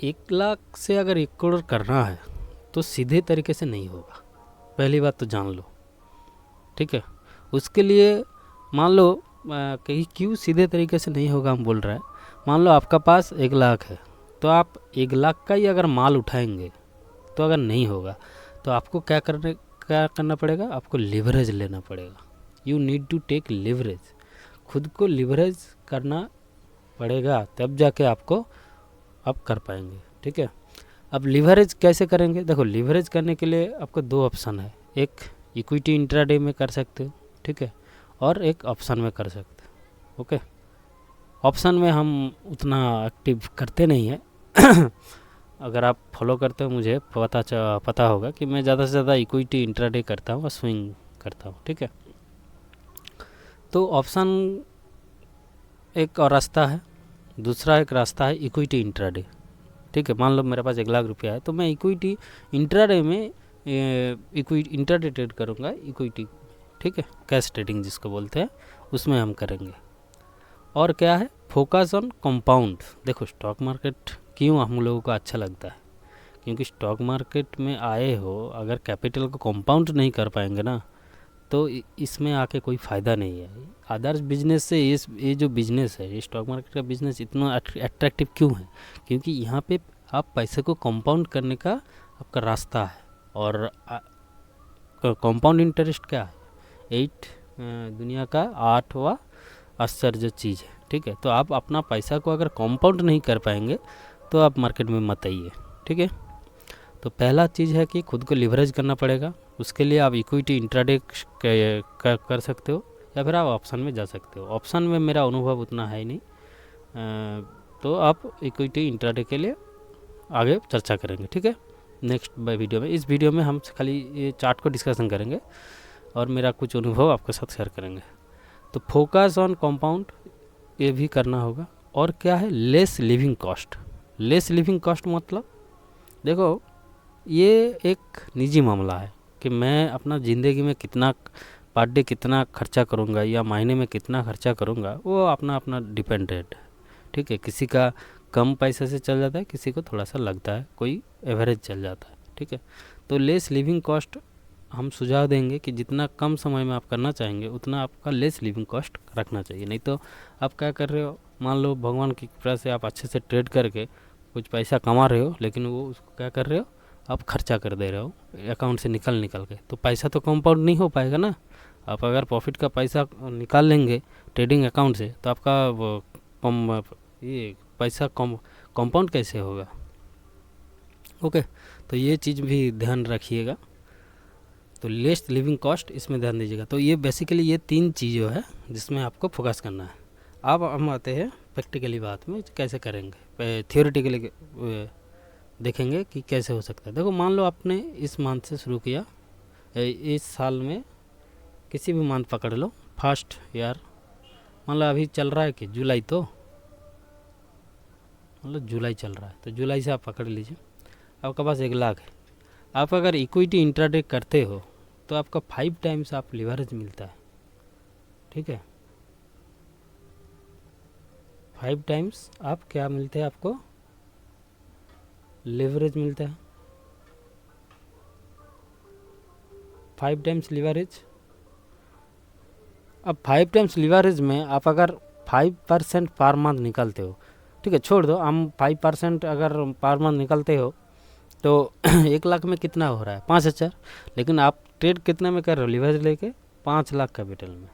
1 लाख से अगर 1 करोड़ करना है तो सीधे तरीके से नहीं होगा, पहली बात तो जान लो, ठीक है। उसके लिए मान लो कहीं क्यों सीधे तरीके से नहीं होगा हम बोल रहे हैं, मान लो आपका पास 1 लाख है, तो आप 1 लाख का ही अगर माल उठाएंगे तो अगर नहीं होगा तो आपको क्या करना पड़ेगा, आपको लिवरेज लेना पड़ेगा। You need to take leverage, खुद को लिवरेज करना पड़ेगा, तब जाके आपको आप कर पाएंगे, ठीक है। अब लिवरेज कैसे करेंगे, देखो लिवरेज करने के लिए आपको 2 ऑप्शन है, एक इक्विटी इंट्राडे में कर सकते हो, ठीक है, और एक ऑप्शन में कर सकते हो, ओके। ऑप्शन में हम उतना एक्टिव करते नहीं हैं अगर आप फॉलो करते हो मुझे पता होगा कि मैं ज़्यादा से ज़्यादा इक्विटी इंट्राडे करता हूँ और स्विंग करता हूँ, ठीक है। तो ऑप्शन एक और रास्ता है, दूसरा एक रास्ता है इक्विटी इंट्राडे, ठीक है। मान लो मेरे पास 1 लाख रुपया है तो मैं इक्विटी इंट्राडे में इंट्राडे ट्रेड करूँगा, इक्विटी, ठीक है, कैश ट्रेडिंग जिसको बोलते हैं, उसमें हम करेंगे। और क्या है, फोकस ऑन कंपाउंड। देखो स्टॉक मार्केट क्यों हम लोगों को अच्छा लगता है, क्योंकि स्टॉक मार्केट में आए हो अगर कैपिटल को कंपाउंड नहीं कर पाएंगे ना तो इसमें आके कोई फ़ायदा नहीं है। अदर्स बिजनेस से ये जो बिज़नेस है, ये स्टॉक मार्केट का बिज़नेस इतना अट्रैक्टिव क्यों है, क्योंकि यहाँ पे आप पैसे को कंपाउंड करने का आपका रास्ता है। और कंपाउंड इंटरेस्ट क्या है, 8 दुनिया का 8वां आश्चर्य चीज़ है, ठीक है। तो आप अपना पैसा को अगर कंपाउंड नहीं कर पाएंगे तो आप मार्केट में मत आइए, ठीक है। तो पहला चीज़ है कि खुद को लिवरेज करना पड़ेगा, उसके लिए आप इक्विटी इंट्राडे कर सकते हो या फिर आप ऑप्शन में जा सकते हो। ऑप्शन में मेरा अनुभव उतना है ही नहीं, तो आप इक्विटी इंट्राडे के लिए आगे चर्चा करेंगे, ठीक है, नेक्स्ट वीडियो में। इस वीडियो में हम खाली ये चार्ट को डिस्कशन करेंगे और मेरा कुछ अनुभव आपके साथ शेयर करेंगे। तो फोकस ऑन कंपाउंड ये भी करना होगा। और क्या है, less living cost. Less living cost मतलब देखो ये एक निजी मामला है कि मैं अपना ज़िंदगी में कितना पर डे कितना खर्चा करूँगा या महीने में कितना खर्चा करूँगा, वो अपना अपना डिपेंडेंट है, ठीक है। किसी का कम पैसे से चल जाता है, किसी को थोड़ा सा लगता है, कोई एवरेज चल जाता है, ठीक है। तो लेस लिविंग कॉस्ट हम सुझाव देंगे कि जितना कम समय में आप करना चाहेंगे उतना आपका लेस लिविंग कॉस्ट रखना चाहिए। नहीं तो आप क्या कर रहे हो, मान लो भगवान की कृपा से आप अच्छे से ट्रेड करके कुछ पैसा कमा रहे हो, लेकिन वो उसको क्या कर रहे हो, आप खर्चा कर दे रहे हो अकाउंट से निकल के, तो पैसा तो कंपाउंड नहीं हो पाएगा ना। आप अगर प्रॉफिट का पैसा निकाल लेंगे ट्रेडिंग अकाउंट से तो आपका वो ये पैसा कंपाउंड कैसे होगा, ओके। तो ये चीज़ भी ध्यान रखिएगा। तो लेस लिविंग कॉस्ट इसमें ध्यान दीजिएगा। तो ये बेसिकली ये 3 चीज़ें है जिसमें आपको फोकस करना है। अब हम आते हैं प्रैक्टिकली बात में कैसे करेंगे, थियोरेटिकली देखेंगे कि कैसे हो सकता है। देखो मान लो आपने इस मंथ से शुरू किया, इस साल में किसी भी मंथ पकड़ लो, फर्स्ट ईयर, मान लो अभी चल रहा है कि जुलाई, तो मतलब जुलाई चल रहा है, तो जुलाई से आप पकड़ लीजिए, आपके पास 1 लाख है। आप अगर इक्विटी इंट्राडे करते हो तो आपका 5 टाइम्स आप लिवरेज मिलता है, ठीक है। 5 टाइम्स आप क्या मिलते हैं, आपको लिवरेज मिलता है, 5 टाइम्स लिवरेज। अब 5 टाइम्स लिवरेज में आप अगर 5% पर मंथ निकलते हो, ठीक है, छोड़ दो, हम 5% अगर पर मंथ निकलते हो तो 1 लाख में कितना हो रहा है, 5,000। लेकिन आप ट्रेड कितने में कर रहे हो, लिवरेज लेके 5 लाख कैपिटल में।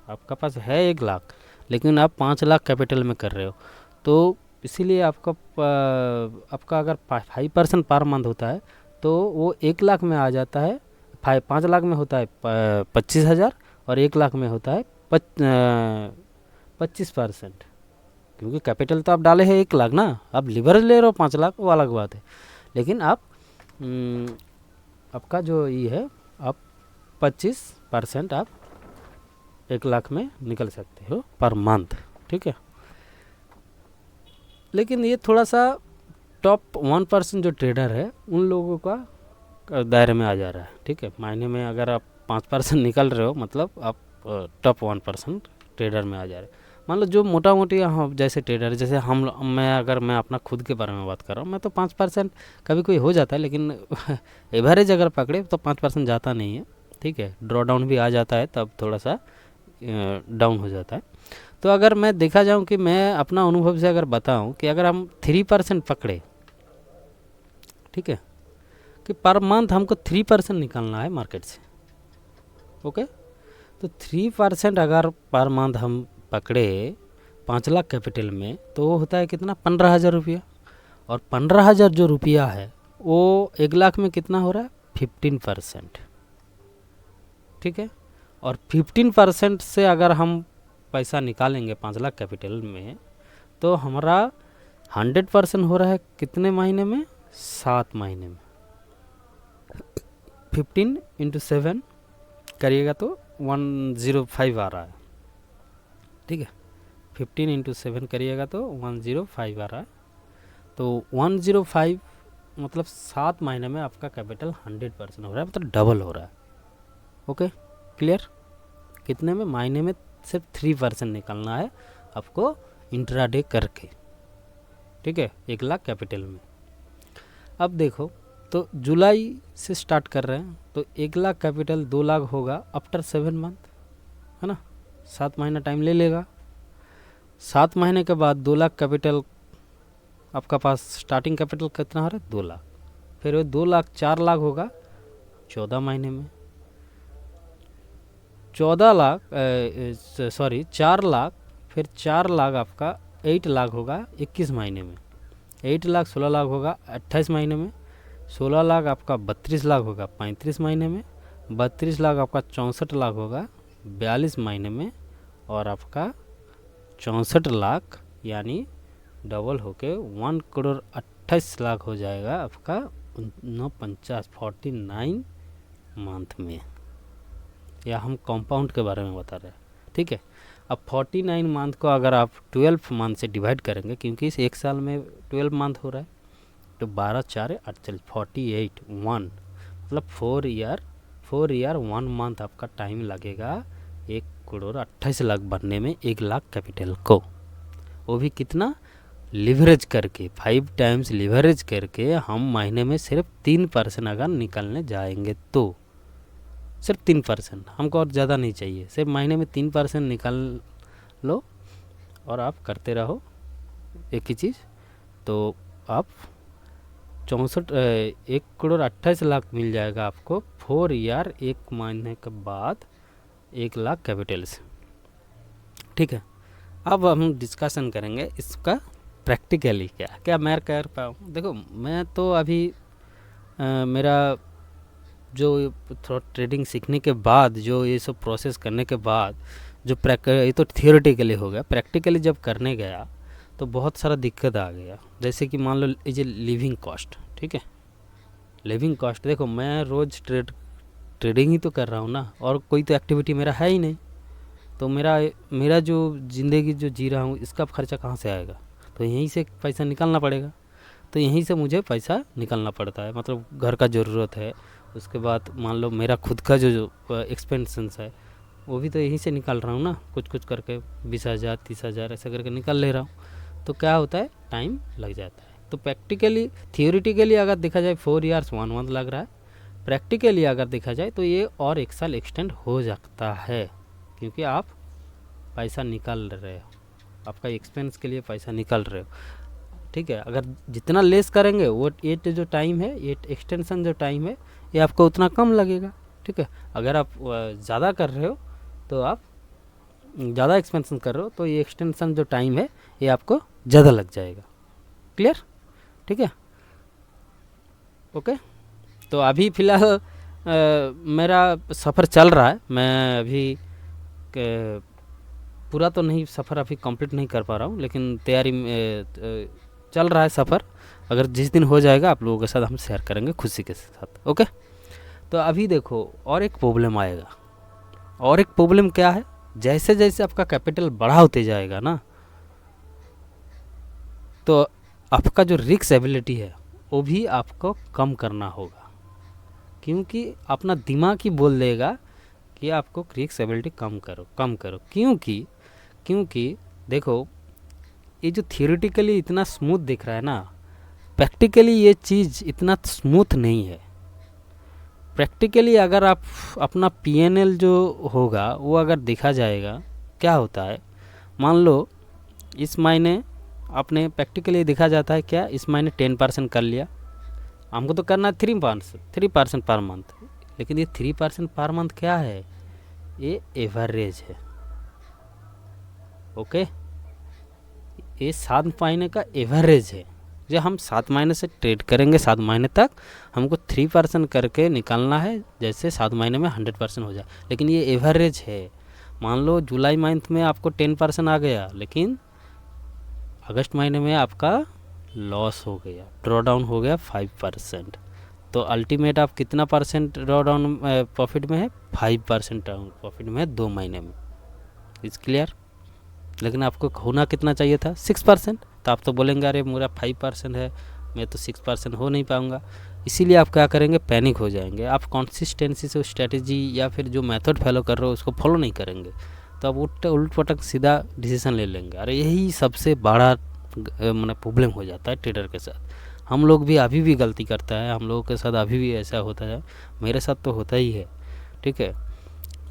आपका पास है 1 लाख लेकिन आप 5 लाख कैपिटल में कर रहे हो, तो इसीलिए आपका अगर 5% पर मंथ होता है तो वो 1 लाख में आ जाता है, 5 लाख में होता है 25,000 और 1 लाख में होता है 25%। क्योंकि कैपिटल तो आप डाले हैं 1 लाख ना, आप लिवरेज ले रहे हो 5 लाख, वो अलग बात है। लेकिन आपका जो ये है, आप 25% आप 1 लाख में निकल सकते हो पर मंथ, ठीक है। लेकिन ये थोड़ा सा टॉप 1% जो ट्रेडर है उन लोगों का दायरे में आ जा रहा है, ठीक है। महीने में अगर आप 5% निकल रहे हो मतलब आप टॉप 1% ट्रेडर में आ जा रहे हैं। मान लो जो मोटा मोटी हम जैसे ट्रेडर, जैसे मैं अपना खुद के बारे में बात कर रहा हूँ, मैं तो 5% कभी कोई हो जाता है, लेकिन एवरेज अगर पकड़े तो 5% जाता नहीं है, ठीक है। ड्रॉ डाउन भी आ जाता है तब थोड़ा सा डाउन हो जाता है। तो अगर मैं देखा जाऊँ कि मैं अपना अनुभव से अगर बताऊँ कि अगर हम 3% पकड़े, ठीक है, कि पर मंथ हमको 3% निकालना है मार्केट से, ओके। तो 3% अगर पर मंथ हम पकड़े 5 लाख कैपिटल में, तो वो होता है कितना, 15,000 रुपया। और 15,000 जो रुपया है वो 1 लाख में कितना हो रहा है, 15%, ठीक है। और 15% से अगर हम पैसा निकालेंगे 5 लाख कैपिटल में, तो हमारा 100% हो रहा है कितने महीने में, 7 महीने में। 15 × 7 करिएगा तो 105 आ रहा है, ठीक है। 15 × 7 करिएगा तो 105 आ रहा है। तो 105 मतलब 7 महीने में आपका कैपिटल 100% हो रहा है, मतलब डबल हो रहा है, ओके, क्लियर। कितने में, महीने में सिर्फ 3% निकालना है आपको इंट्राडे करके, ठीक है, 1 लाख कैपिटल में। अब देखो, तो जुलाई से स्टार्ट कर रहे हैं, तो 1 लाख कैपिटल 2 लाख होगा आफ्टर 7 मंथ, है ना। 7 महीना टाइम ले लेगा। 7 महीने के बाद 2 लाख कैपिटल आपका पास, स्टार्टिंग कैपिटल कितना हो रहा है, 2 लाख। फिर वो 2 लाख 4 लाख होगा 14 महीने में। 14 लाख सॉरी 4 लाख, फिर 4 लाख आपका 8 लाख होगा 21 महीने में। 8 लाख 16 लाख होगा 28 महीने में। 16 लाख आपका 32 लाख होगा 35 महीने में। 32 लाख आपका 64 लाख होगा 42 महीने में। और आपका 64 लाख यानी डबल होके 1,28,00,000 हो जाएगा आपका 49 मंथ में। या हम कंपाउंड के बारे में बता रहे हैं, ठीक है। अब 49 मंथ को अगर आप 12 मंथ से डिवाइड करेंगे, क्योंकि इस एक साल में 12 मंथ हो रहा है, तो 12 4 48 48 1 मतलब 4 ईयर 1 मंथ आपका टाइम लगेगा 1,28,00,000 बनने में 1 लाख कैपिटल को। वो भी कितना, लिवरेज करके, 5 टाइम्स लिवरेज करके हम महीने में सिर्फ 3% अगर निकलने जाएंगे तो, सिर्फ 3%, हमको और ज़्यादा नहीं चाहिए, सिर्फ महीने में 3% निकाल लो और आप करते रहो एक ही चीज़, तो आप 1,28,00,000 मिल जाएगा आपको 4 ईयर 1 महीने के बाद 1 लाख कैपिटल से, ठीक है। अब हम डिस्कशन करेंगे इसका प्रैक्टिकली क्या क्या मैं कर पाऊँ। देखो, मैं तो अभी मेरा जो थोड़ा ट्रेडिंग सीखने के बाद, जो ये सब प्रोसेस करने के बाद, जो ये तो थियोरेटिकली हो गया, प्रैक्टिकली जब करने गया तो बहुत सारा दिक्कत आ गया। जैसे कि मान लो ये लिविंग कॉस्ट, ठीक है, लिविंग कॉस्ट। देखो, मैं रोज़ ट्रेडिंग ही तो कर रहा हूँ ना, और कोई तो एक्टिविटी मेरा है ही नहीं, तो मेरा जो ज़िंदगी जो जी रहा हूँ इसका खर्चा कहाँ से आएगा, तो यहीं से पैसा निकालना पड़ेगा। तो यहीं से मुझे पैसा निकालना पड़ता है, मतलब घर का ज़रूरत है, उसके बाद मान लो मेरा खुद का जो एक्सपेंसेस है वो भी तो यहीं से निकाल रहा हूँ ना, कुछ कुछ करके 20,000 30,000 ऐसा करके निकाल ले रहा हूँ। तो क्या होता है, टाइम लग जाता है। तो प्रैक्टिकली, थियोरिटिकली अगर देखा जाए 4 ईयर्स 1 मंथ लग रहा है, प्रैक्टिकली अगर देखा जाए तो ये और 1 साल एक्सटेंड हो सकता है, क्योंकि आप पैसा निकाल रहे हो, आपका एक्सपेंस के लिए पैसा निकाल रहे हो, ठीक है। अगर जितना लेस करेंगे वो ये जो टाइम है, ये एक्सटेंशन जो टाइम है, ये आपको उतना कम लगेगा, ठीक है। अगर आप ज़्यादा कर रहे हो तो आप ज़्यादा एक्सपेंशन कर रहे हो तो ये एक्सटेंशन जो टाइम है ये आपको ज़्यादा लग जाएगा। क्लियर, ठीक है, ओके। तो अभी फ़िलहाल मेरा सफ़र चल रहा है, मैं अभी पूरा तो नहीं, सफ़र अभी कंप्लीट नहीं कर पा रहा हूँ, लेकिन तैयारी चल रहा है सफ़र। अगर जिस दिन हो जाएगा आप लोगों के साथ हम शेयर करेंगे खुशी के साथ, ओके। तो अभी देखो, और एक प्रॉब्लम आएगा, और एक प्रॉब्लम क्या है, जैसे जैसे आपका कैपिटल बड़ा होते जाएगा ना, तो आपका जो रिस्क एबिलिटी है वो भी आपको कम करना होगा, क्योंकि अपना दिमाग ही बोल देगा कि आपको रिस्क एबिलिटी कम करो कम करो। क्योंकि देखो ये जो थियोरेटिकली इतना स्मूथ दिख रहा है ना, प्रैक्टिकली ये चीज़ इतना स्मूथ नहीं है। प्रैक्टिकली अगर आप अपना पीएनएल जो होगा वो अगर देखा जाएगा, क्या होता है, मान लो इस महीने आपने प्रैक्टिकली देखा जाता है क्या, इस महीने 10% कर लिया, हमको तो करना है 3% पर मंथ, लेकिन ये 3% पर मंथ क्या है, ये एवरेज है। ओके, ये 7 महीने का एवरेज है। जो हम 7 महीने से ट्रेड करेंगे, 7 महीने तक हमको 3% करके निकालना है, जैसे 7 महीने में 100% हो जाए। लेकिन ये एवरेज है। मान लो जुलाई मंथ में आपको 10% आ गया, लेकिन अगस्त महीने में आपका लॉस हो गया, ड्रॉ डाउन हो गया 5%। तो अल्टीमेट आप कितना परसेंट ड्रॉ डाउन प्रॉफिट में है, 5% डाउन प्रॉफिट में है 2 महीने में। Is clear. लेकिन आपको होना कितना चाहिए था, 6%। तो आप तो बोलेंगे अरे मेरा 5% है, मैं तो 6% हो नहीं पाऊँगा। इसीलिए आप क्या करेंगे, पैनिक हो जाएंगे। आप कंसिस्टेंसी से स्ट्रेटजी या फिर जो मेथड फॉलो कर रहे हो उसको फॉलो नहीं करेंगे, तो आप उल्ट पटक सीधा डिसीजन ले लेंगे। अरे यही सबसे बड़ा मतलब प्रॉब्लम हो जाता है ट्रेडर के साथ। हम लोग भी अभी भी गलती करता है, हम लोगों के साथ अभी भी ऐसा होता है, मेरे साथ तो होता ही है, ठीक है।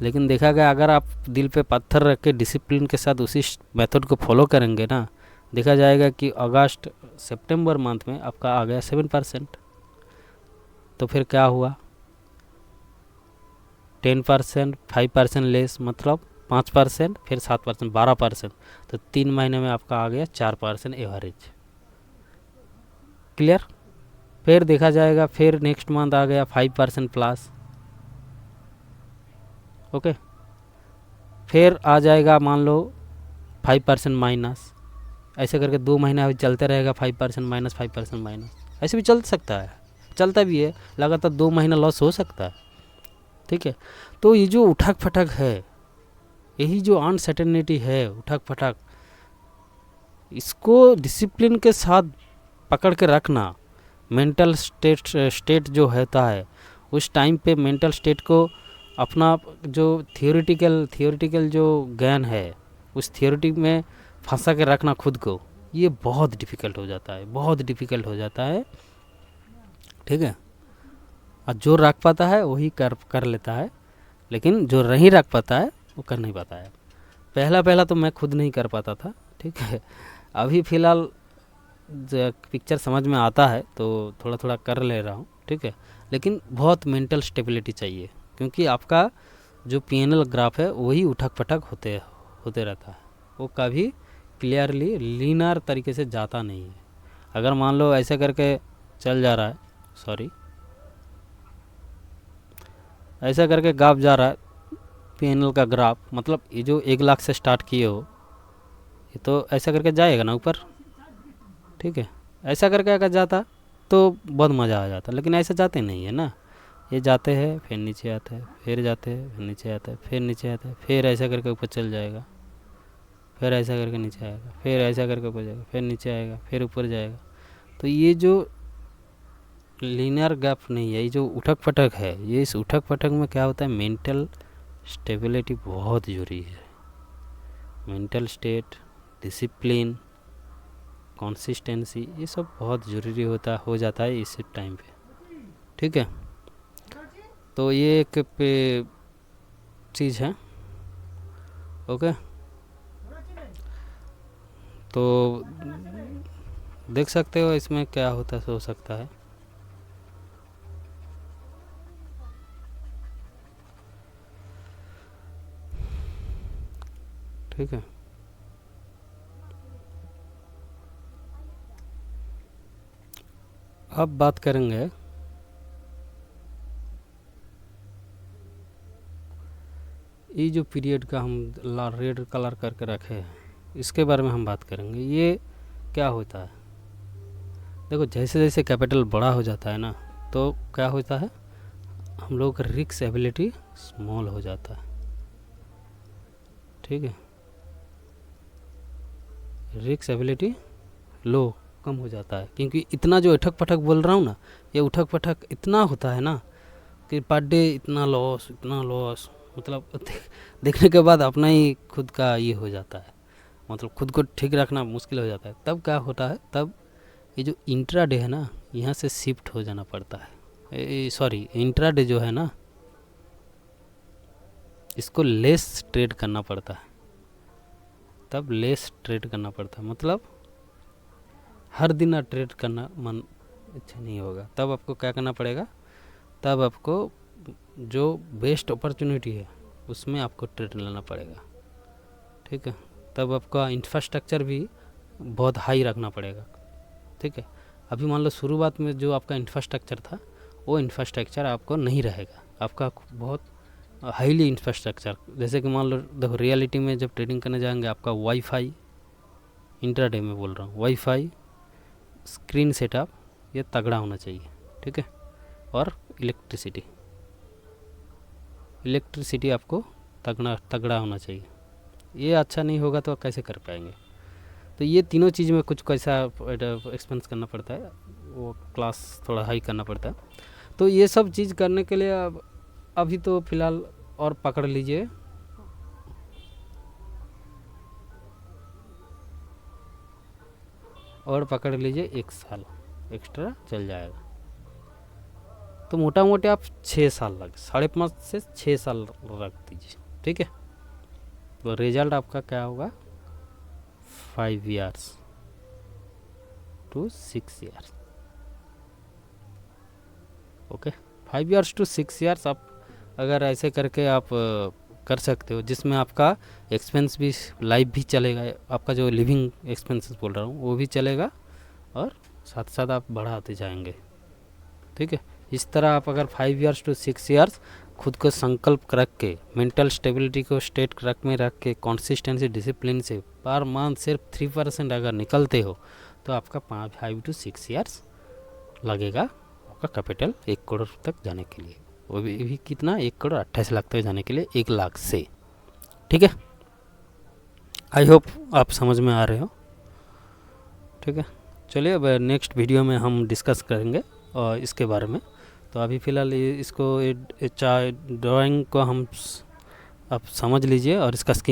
लेकिन देखा गया अगर आप दिल पे पत्थर रख के डिसिप्लिन के साथ उसी मेथड को फॉलो करेंगे ना, देखा जाएगा कि अगस्त सितंबर मंथ में आपका आ गया 7%। तो फिर क्या हुआ, 10%, 5% लेस, मतलब 5%, फिर 7%, 12%। तो 3 महीने में आपका आ गया 4% एवरेज। क्लियर। फिर देखा जाएगा, फिर नेक्स्ट मंथ आ गया 5% प्लस। ओके, फिर आ जाएगा मान लो 5% माइनस। ऐसे करके 2 महीना अभी चलते रहेगा, 5% माइनस, 5% माइनस, ऐसे भी चल सकता है, चलता भी है। लगातार 2 महीना लॉस हो सकता है, ठीक है। तो ये जो उठक फटक है, यही जो अनसर्टेनिटी है, उठक फटक, इसको डिसिप्लिन के साथ पकड़ के रखना। मेंटल स्टेट जो होता है, उस टाइम पे मेंटल स्टेट को अपना जो थियोरेटिकल जो ज्ञान है, उस थियोरिटी में फंसा के रखना खुद को, ये बहुत डिफ़िकल्ट हो जाता है, बहुत डिफ़िकल्ट हो जाता है, ठीक है। और जो रख पाता है वही कर लेता है, लेकिन जो नहीं रख पाता है वो कर नहीं पाता है। पहला तो मैं खुद नहीं कर पाता था, ठीक है। अभी फ़िलहाल पिक्चर समझ में आता है तो थोड़ा थोड़ा कर ले रहा हूँ, ठीक है। लेकिन बहुत मेंटल स्टेबिलिटी चाहिए, क्योंकि आपका जो पीएनएल ग्राफ है वही उठक पटक होते रहता है, वो कभी क्लियरली लीनर तरीके से जाता नहीं है। अगर मान लो ऐसे करके चल जा रहा है, सॉरी, ऐसा करके ग्राफ जा रहा है पीएनएल का ग्राफ, मतलब ये जो 1 लाख से स्टार्ट किए हो, ये तो ऐसा करके जाएगा ना ऊपर, ठीक है। ऐसा करके अगर जाता तो बहुत मज़ा आ जाता, लेकिन ऐसा जाते नहीं है ना। ये जाते हैं फिर नीचे आते हैं, फिर जाते हैं फिर नीचे आते हैं, फिर नीचे आते हैं, फिर ऐसा करके ऊपर चल जाएगा, फिर ऐसा करके नीचे आएगा, फिर ऐसा करके ऊपर जाएगा, फिर नीचे आएगा, फिर ऊपर जाएगा। तो ये जो लीनियर गैप नहीं है, ये जो उठक पटक है, ये इस उठक पटक में क्या होता है, मेंटल स्टेबिलिटी बहुत ज़रूरी है। मेंटल स्टेट, डिसिप्लिन, कंसिस्टेंसी, ये सब बहुत ज़रूरी हो जाता है इस टाइम पे, ठीक है। तो ये एक चीज़ है, ओके। तो देख सकते हो इसमें क्या होता हो सकता है। ठीक है, अब बात करेंगे ये जो पीरियड का हम रेड कलर करके रखे हैं, इसके बारे में हम बात करेंगे। ये क्या होता है, देखो जैसे जैसे कैपिटल बड़ा हो जाता है ना, तो क्या होता है, हम लोग का रिस्क एबिलिटी स्मॉल हो जाता है, ठीक है। रिस्क एबिलिटी लो, कम हो जाता है, क्योंकि इतना जो उठक पटक बोल रहा हूँ ना, ये उठक पटक इतना होता है ना कि पर डे इतना लॉस, मतलब देखने के बाद अपना ही खुद का ये हो जाता है, मतलब खुद को ठीक रखना मुश्किल हो जाता है, तब क्या होता है, तब ये जो इंट्राडे है ना, यहाँ से शिफ्ट हो जाना पड़ता है। सॉरी, इंट्राडे जो है ना, इसको लेस ट्रेड करना पड़ता है, तब लेस ट्रेड करना पड़ता है, मतलब हर दिन ट्रेड करना मन अच्छा नहीं होगा। तब आपको क्या करना पड़ेगा, तब आपको जो बेस्ट अपॉर्चुनिटी है उसमें आपको ट्रेड लेना पड़ेगा, ठीक है। तब आपका इंफ्रास्ट्रक्चर भी बहुत हाई रखना पड़ेगा, ठीक है। अभी मान लो शुरुआत में जो आपका इंफ्रास्ट्रक्चर था, वो इंफ्रास्ट्रक्चर आपको नहीं रहेगा, आपका बहुत हाईली इंफ्रास्ट्रक्चर, जैसे कि मान लो देखो रियलिटी में जब ट्रेडिंग करने जाएंगे, आपका वाईफाई, इंट्राडे में बोल रहा हूँ, वाईफाई, स्क्रीन सेटअप, ये तगड़ा होना चाहिए, ठीक है। और इलेक्ट्रिसिटी आपको तगड़ा होना चाहिए। ये अच्छा नहीं होगा तो कैसे कर पाएंगे। तो ये तीनों चीज़ में कुछ कैसा एक्सपेंस करना पड़ता है, वो क्लास थोड़ा हाई करना पड़ता है। तो ये सब चीज़ करने के लिए अभी तो फ़िलहाल और पकड़ लीजिए, और पकड़ लीजिए 1 साल एक्स्ट्रा चल जाएगा, तो मोटा मोटे आप 6 साल लग, 5.5 से 6 साल रख दीजिए, ठीक है। तो रिजल्ट आपका क्या होगा, 5 years to 6 years, okay. 5 years to 6 years आप अगर ऐसे करके आप कर सकते हो, जिसमें आपका एक्सपेंस भी लाइफ भी चलेगा, आपका जो लिविंग एक्सपेंसेस बोल रहा हूँ वो भी चलेगा, और साथ साथ आप बढ़ाते जाएंगे, ठीक है। इस तरह आप अगर 5 years to 6 years खुद को संकल्प रख के, मेंटल स्टेबिलिटी को स्टेट रख में रख के, कंसिस्टेंसी डिसिप्लिन से पर मंथ सिर्फ 3% अगर निकलते हो, तो आपका 5 to 6 years लगेगा आपका कैपिटल 1 करोड़ तक जाने के लिए, वो भी कितना, 1 करोड़ 28 लाख तक जाने के लिए 1 लाख से, ठीक है। आई होप आप समझ में आ रहे हो, ठीक है। चलिए अब नेक्स्ट वीडियो में हम डिस्कस करेंगे और इसके बारे में। तो अभी फ़िलहाल इसको ड्राइंग को हम आप समझ लीजिए और इसका स्क्रीन